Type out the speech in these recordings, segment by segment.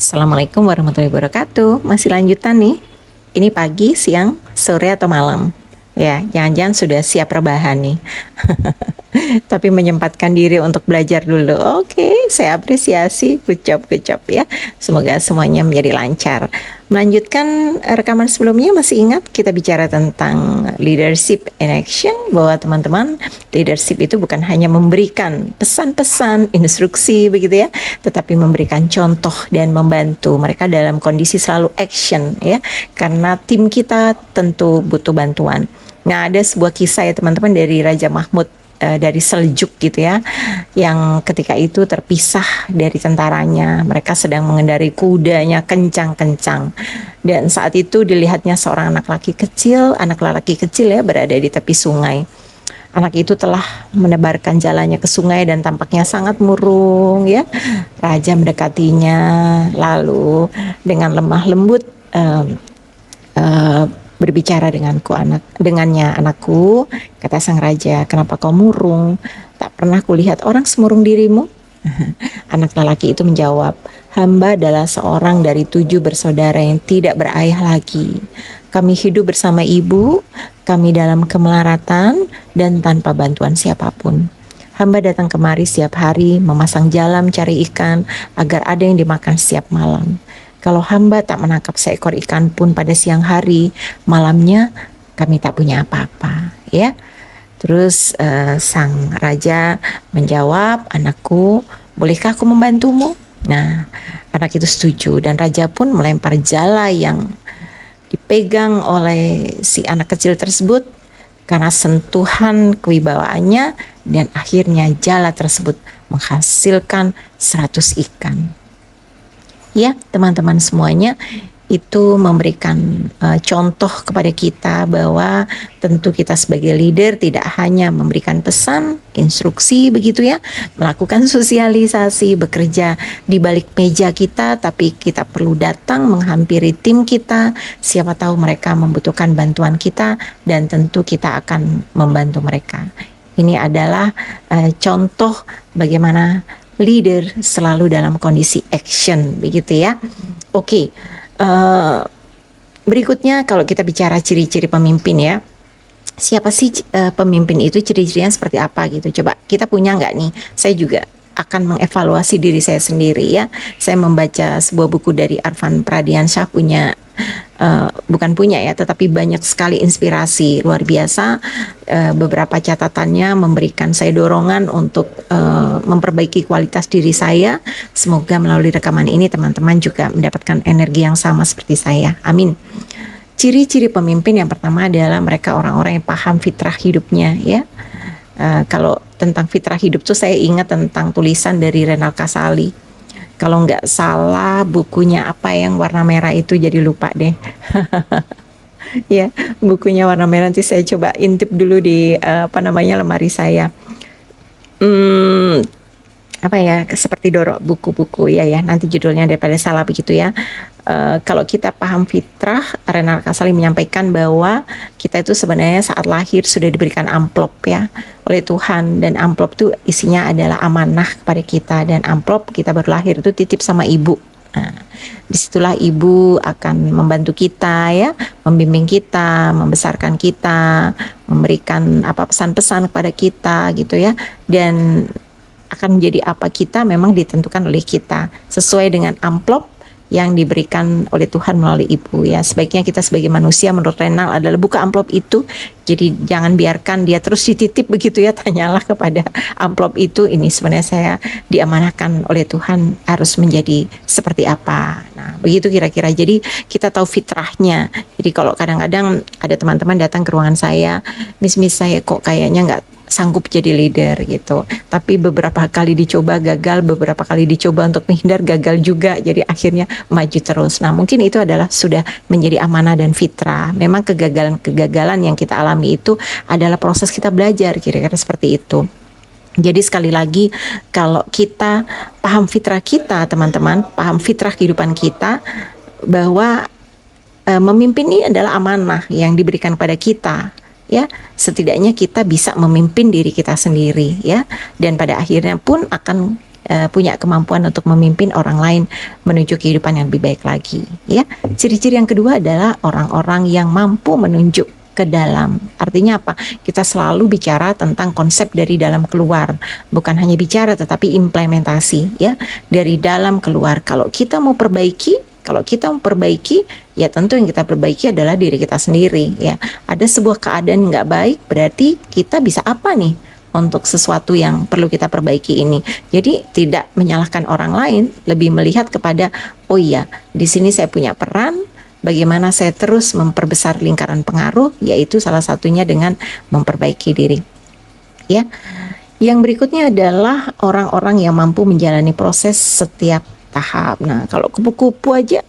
Assalamualaikum warahmatullahi wabarakatuh. Masih lanjutan nih. Ini pagi, siang, sore atau malam? Ya, jangan-jangan sudah siap rebahan nih. Tapi menyempatkan diri untuk belajar dulu. Oke, saya apresiasi. Good job ya. Semoga semuanya menjadi lancar. Melanjutkan rekaman sebelumnya, masih ingat kita bicara tentang leadership in action, bahwa teman-teman, leadership itu bukan hanya memberikan pesan-pesan, instruksi begitu ya, tetapi memberikan contoh dan membantu mereka dalam kondisi selalu action ya, karena tim kita tentu butuh bantuan. Nah, ada sebuah kisah ya teman-teman dari Raja Mahmud dari Seljuk gitu ya, yang ketika itu terpisah dari tentaranya. Mereka sedang mengendarai kudanya kencang-kencang, dan saat itu dilihatnya seorang anak laki kecil ya, berada di tepi sungai. Anak itu telah menebarkan jalannya ke sungai dan tampaknya sangat murung ya. Raja mendekatinya, lalu dengan lemah lembut berbicara dengannya, anakku, kata sang raja, kenapa kau murung? Tak pernah kulihat orang semurung dirimu. Anak lelaki itu menjawab, hamba adalah seorang dari 7 bersaudara yang tidak berayah lagi. Kami hidup bersama ibu, kami dalam kemelaratan dan tanpa bantuan siapapun. Hamba datang kemari setiap hari memasang jalam cari ikan agar ada yang dimakan setiap malam. Kalau hamba tak menangkap seekor ikan pun pada siang hari, malamnya kami tak punya apa-apa, ya. Terus sang raja menjawab, anakku, bolehkah aku membantumu? Nah, anak itu setuju dan raja pun melempar jala yang dipegang oleh si anak kecil tersebut karena sentuhan kewibawaannya, dan akhirnya jala tersebut menghasilkan 100 ikan. Ya, teman-teman semuanya, itu memberikan contoh kepada kita bahwa tentu kita sebagai leader tidak hanya memberikan pesan, instruksi begitu ya, melakukan sosialisasi, bekerja di balik meja kita, tapi kita perlu datang menghampiri tim kita, siapa tahu mereka membutuhkan bantuan kita dan tentu kita akan membantu mereka. Ini adalah contoh bagaimana leader selalu dalam kondisi action begitu ya. Oke. Berikutnya kalau kita bicara ciri-ciri pemimpin ya, siapa sih pemimpin itu, ciri-cirinya seperti apa gitu, coba kita punya nggak nih? Saya juga akan mengevaluasi diri saya sendiri ya. Saya membaca sebuah buku dari Arfan Pradiansyah, bukan punya ya, tetapi banyak sekali inspirasi luar biasa. Beberapa catatannya memberikan saya dorongan untuk memperbaiki kualitas diri saya. Semoga melalui rekaman ini teman-teman juga mendapatkan energi yang sama seperti saya. Amin. Ciri-ciri pemimpin yang pertama adalah mereka orang-orang yang paham fitrah hidupnya ya. Kalau tentang fitrah hidup tuh saya ingat tentang tulisan dari Renal Kasali. Kalau nggak salah bukunya apa yang warna merah itu, jadi lupa deh. Ya, bukunya warna merah, nanti saya coba intip dulu di lemari saya. Apa ya, seperti dorok buku-buku ya, nanti judulnya daripada salah begitu ya. Kalau kita paham fitrah, Renal Kasali menyampaikan bahwa kita itu sebenarnya saat lahir sudah diberikan amplop ya oleh Tuhan, dan amplop itu isinya adalah amanah kepada kita, dan amplop kita baru lahir itu titip sama ibu. Nah, disitulah ibu akan membantu kita ya, membimbing kita, membesarkan kita, memberikan pesan-pesan kepada kita gitu ya, dan akan menjadi apa kita memang ditentukan oleh kita sesuai dengan amplop yang diberikan oleh Tuhan melalui ibu ya. Sebaiknya kita sebagai manusia menurut Renal adalah buka amplop itu, jadi jangan biarkan dia terus dititip begitu ya, tanyalah kepada amplop itu, ini sebenarnya saya diamanahkan oleh Tuhan harus menjadi seperti apa. Nah begitu kira-kira, jadi kita tahu fitrahnya. Jadi kalau kadang-kadang ada teman-teman datang ke ruangan saya, Miss saya kok kayaknya nggak sanggup jadi leader gitu, tapi beberapa kali dicoba gagal, beberapa kali dicoba untuk menghindar gagal juga, jadi akhirnya maju terus. Nah mungkin itu adalah sudah menjadi amanah dan fitrah. Memang kegagalan yang kita alami itu adalah proses kita belajar, kira-kira seperti itu. Jadi sekali lagi, kalau kita paham fitrah kita teman-teman, paham fitrah kehidupan kita, bahwa memimpin ini adalah amanah yang diberikan pada kita ya, setidaknya kita bisa memimpin diri kita sendiri ya, dan pada akhirnya pun akan punya kemampuan untuk memimpin orang lain menuju kehidupan yang lebih baik lagi. Ya, ciri-ciri yang kedua adalah orang-orang yang mampu menunjuk ke dalam. Artinya apa? Kita selalu bicara tentang konsep dari dalam keluar, bukan hanya bicara tetapi implementasi, ya, dari dalam keluar. Kalau kita mau perbaiki, ya tentu yang kita perbaiki adalah diri kita sendiri, ya. Ada sebuah keadaan nggak baik, berarti kita bisa apa nih untuk sesuatu yang perlu kita perbaiki ini. Jadi tidak menyalahkan orang lain, lebih melihat kepada, oh iya, di sini saya punya peran. Bagaimana saya terus memperbesar lingkaran pengaruh, yaitu salah satunya dengan memperbaiki diri. Ya, yang berikutnya adalah orang-orang yang mampu menjalani proses setiap tahap. Nah, kalau kupu-kupu aja,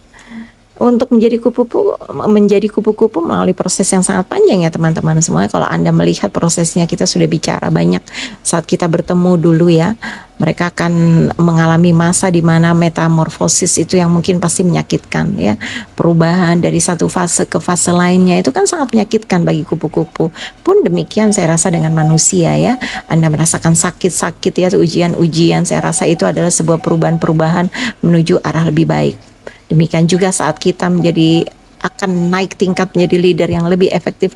untuk menjadi kupu-kupu melalui proses yang sangat panjang ya teman-teman semua. Kalau Anda melihat prosesnya, kita sudah bicara banyak saat kita bertemu dulu ya. Mereka akan mengalami masa di mana metamorfosis itu yang mungkin pasti menyakitkan ya. Perubahan dari satu fase ke fase lainnya itu kan sangat menyakitkan bagi kupu-kupu. Pun demikian saya rasa dengan manusia ya. Anda merasakan sakit-sakit ya, ujian-ujian, saya rasa itu adalah sebuah perubahan-perubahan menuju arah lebih baik. Demikian juga saat kita akan naik tingkat menjadi leader yang lebih efektif,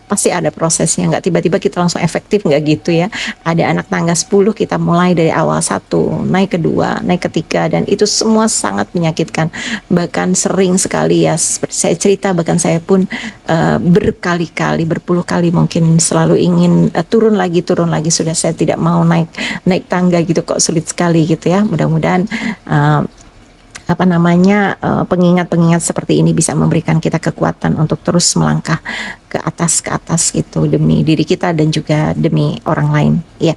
pasti ada prosesnya. Nggak tiba-tiba kita langsung efektif, nggak gitu ya. Ada anak tangga 10, kita mulai dari awal 1, naik kedua, naik ketiga, dan itu semua sangat menyakitkan. Bahkan sering sekali ya, saya cerita, bahkan saya pun berkali-kali, berpuluh kali mungkin selalu ingin turun lagi, sudah saya tidak mau naik tangga gitu, kok sulit sekali gitu ya. Mudah-mudahan pengingat-pengingat seperti ini bisa memberikan kita kekuatan untuk terus melangkah ke atas gitu, demi diri kita dan juga demi orang lain ya.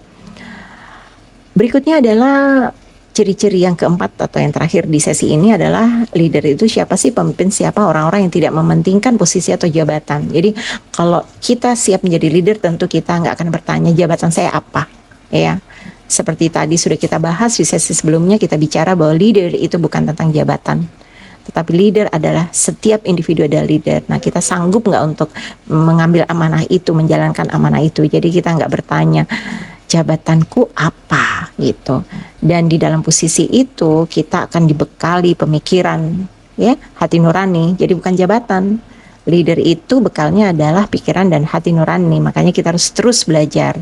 Berikutnya adalah ciri-ciri yang keempat atau yang terakhir di sesi ini adalah leader itu siapa sih, pemimpin siapa, orang-orang yang tidak mementingkan posisi atau jabatan. Jadi kalau kita siap menjadi leader, tentu kita nggak akan bertanya jabatan saya apa ya. Seperti tadi sudah kita bahas di sesi sebelumnya, kita bicara bahwa leader itu bukan tentang jabatan, tetapi leader adalah setiap individu adalah leader. Nah, kita sanggup nggak untuk mengambil amanah itu, menjalankan amanah itu. Jadi kita nggak bertanya jabatanku apa gitu. Dan di dalam posisi itu kita akan dibekali pemikiran, ya, hati nurani. Jadi bukan jabatan. Leader itu bekalnya adalah pikiran dan hati nurani. Makanya kita harus terus belajar.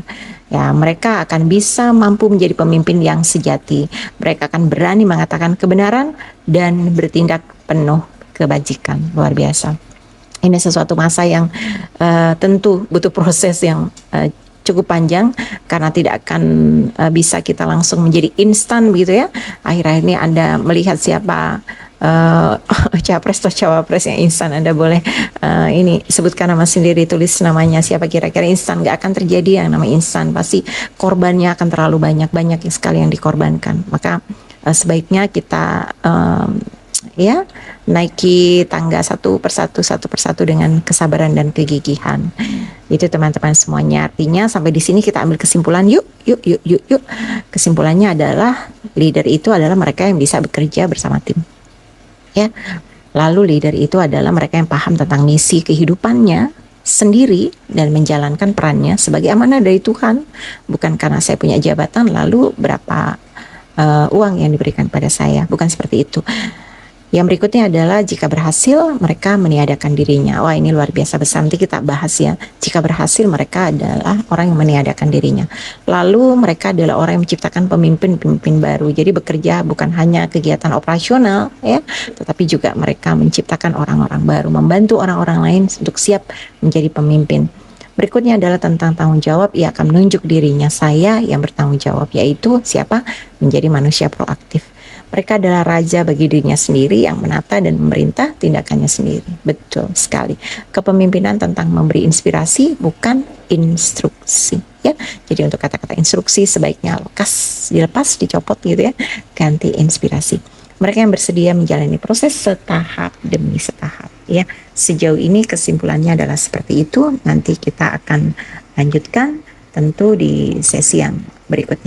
Ya, mereka akan bisa mampu menjadi pemimpin yang sejati. Mereka akan berani mengatakan kebenaran dan bertindak penuh kebajikan. Luar biasa. Ini sesuatu masa yang tentu butuh proses yang cukup panjang, karena tidak akan bisa kita langsung menjadi instan begitu ya. Akhir-akhir ini Anda melihat siapa capres atau cawapres yang instan, Anda boleh ini sebutkan nama sendiri, tulis namanya siapa kira-kira instan. Gak akan terjadi yang namanya instan, pasti korbannya akan terlalu banyak sekali yang dikorbankan. Maka sebaiknya kita ya naiki tangga satu persatu dengan kesabaran dan kegigihan. Itu teman-teman semuanya. Artinya sampai di sini kita ambil kesimpulan, yuk. Kesimpulannya adalah leader itu adalah mereka yang bisa bekerja bersama tim. Ya. Lalu leader itu adalah mereka yang paham tentang misi kehidupannya sendiri dan menjalankan perannya sebagai amanah dari Tuhan, bukan karena saya punya jabatan lalu berapa uang yang diberikan pada saya, bukan seperti itu. Yang berikutnya adalah jika berhasil mereka meniadakan dirinya. Wah, ini luar biasa besar, nanti kita bahas ya. Jika berhasil mereka adalah orang yang meniadakan dirinya. Lalu mereka adalah orang yang menciptakan pemimpin baru. Jadi bekerja bukan hanya kegiatan operasional ya, tetapi juga mereka menciptakan orang-orang baru, membantu orang-orang lain untuk siap menjadi pemimpin. Berikutnya adalah tentang tanggung jawab. Ia akan menunjuk dirinya, saya yang bertanggung jawab, yaitu siapa? Menjadi manusia proaktif. Mereka adalah raja bagi dirinya sendiri yang menata dan memerintah tindakannya sendiri. Betul sekali. Kepemimpinan tentang memberi inspirasi, bukan instruksi. Ya, jadi untuk kata-kata instruksi sebaiknya dilepas, dicopot gitu ya, ganti inspirasi. Mereka yang bersedia menjalani proses setahap demi setahap. Ya, sejauh ini kesimpulannya adalah seperti itu. Nanti kita akan lanjutkan tentu di sesi yang berikutnya.